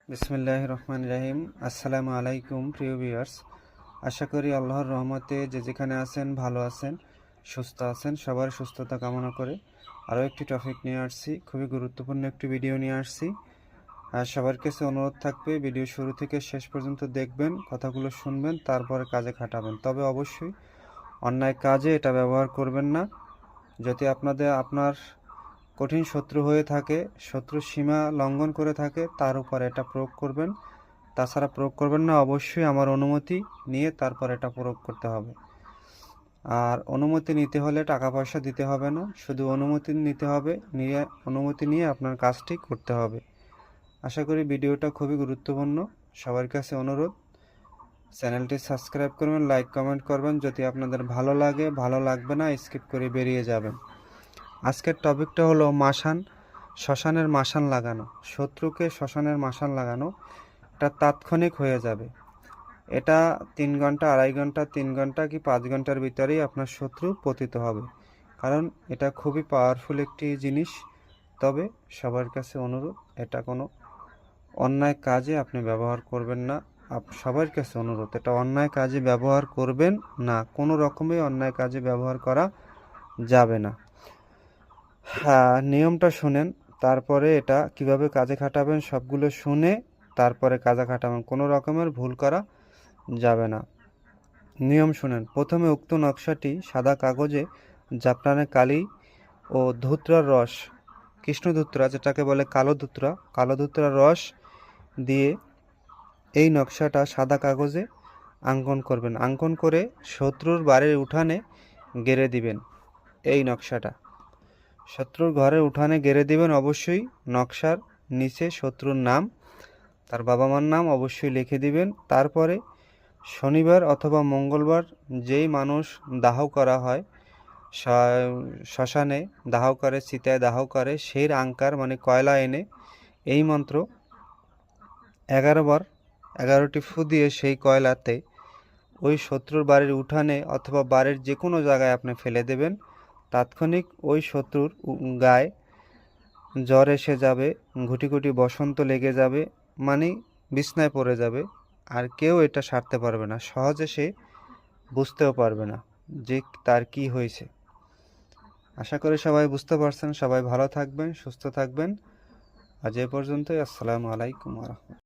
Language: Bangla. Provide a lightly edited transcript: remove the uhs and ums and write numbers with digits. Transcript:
বিসমিল্লাহির রহমানির রহিম। আসসালামু আলাইকুম প্রিয় ভিউয়ার্স, আশা করি আল্লাহর রহমতে যে যেখানে আছেন ভালো আছেন, সুস্থ আছেন। সবার সুস্থতা কামনা করে আরও একটি টপিক নিয়ে আসছি, খুবই গুরুত্বপূর্ণ একটি ভিডিও নিয়ে আসছি। আর সবার কাছে অনুরোধ থাকবে ভিডিও শুরু থেকে শেষ পর্যন্ত দেখবেন, কথাগুলো শুনবেন, তারপরে কাজে খাটাবেন। তবে অবশ্যই অন্যায় কাজে এটা ব্যবহার করবেন না। যদি আপনার কঠিন শত্রু হয়ে থাকে, শত্রু সীমা লঙ্ঘন করে থাকে, তার উপর এটা প্রয়োগ করবেন। তাছাড়া প্রয়োগ করবেন না, অবশ্যই আমার অনুমতি নিয়ে তারপর এটা প্রয়োগ করতে হবে। আর অনুমতি নিতে হলে টাকা পয়সা দিতে হবে না, শুধু অনুমতি নিতে হবে, অনুমতি নিয়ে আপনার কাজটি করতে হবে। আশা করি ভিডিওটা খুবই গুরুত্বপূর্ণ। সবার কাছে অনুরোধ, চ্যানেলটি সাবস্ক্রাইব করবেন, লাইক কমেন্ট করবেন। যদি আপনাদের ভালো লাগে, ভালো লাগবে না স্কিপ করে বেরিয়ে যাবেন। আজকের টপিকটা হলো শ্মশানের মাসান লাগানো। শত্রুকে শ্মশানের মাসান লাগানো এটা তাৎক্ষণিক হয়ে যাবে। এটা 3 ঘন্টা, 2.5 ঘন্টা, 3 ঘন্টা কি 5 ঘন্টার ভিতরেই আপনার শত্রু পতিত হবে। কারণ এটা খুবই পাওয়ারফুল একটি জিনিস। তবে সবার কাছে অনুরোধ, এটা কোনো অন্যায় কাজে আপনি ব্যবহার করবেন না। সবার কাছে অনুরোধ, এটা অন্যায় কাজে ব্যবহার করবেন না, কোনো রকমই অন্যায় কাজে ব্যবহার করা যাবে না। হ্যাঁ, নিয়মটা শুনেন, তারপরে এটা কিভাবে কাজে খাটাবেন সবগুলো শুনে তারপরে কাজে খাটাবেন। কোনো রকমের ভুল করা যাবে না। নিয়ম শুনেন। প্রথমে উক্ত নকশাটি সাদা কাগজে জাফরানের কালি ও ধুতরার রস, কৃষ্ণধুতরা যেটাকে বলে কালো ধুতরার রস দিয়ে এই নকশাটা সাদা কাগজে অঙ্কন করবেন। অঙ্কন করে শত্রুর বাড়ির উঠানে গেড়ে দিবেন। এই নকশাটা শত্রুর ঘরের উঠানে গেড়ে দিবেন। অবশ্যই নকশার নিচে শত্রুর নাম, তার বাবা মার নাম অবশ্যই লিখে দিবেন। তারপরে শনিবার অথবা মঙ্গলবার যেই মানুষ দাহ করা হয়, শ্মশানে দাহ করে, চিতায় দাহ করে, সেই আঙ্কার মানে কয়লা এনে এই মন্ত্র 11 বার 11টি ফু দিয়ে সেই কয়লাতে ওই শত্রুর বাড়ির উঠানে অথবা বাড়ির যে কোনো জায়গায় আপনি ফেলে দেবেন। তাৎক্ষণিক ওই শত্রুর গায়ে জ্বর এসে যাবে, ঘুটি ঘুটি বসন্ত লেগে যাবে, মানে বিছনায় পড়ে যাবে। আর কেউ এটা সারতে পারবে না, সহজে সে বুঝতেও পারবে না যে তার কি হয়েছে। আশা করি সবাই বুঝতে পারছেন। সবাই ভালো থাকবেন, সুস্থ থাকবেন। আজ এ পর্যন্তই। আসসালামু আলাইকুম ওয়া রাহমাতুল্লাহ।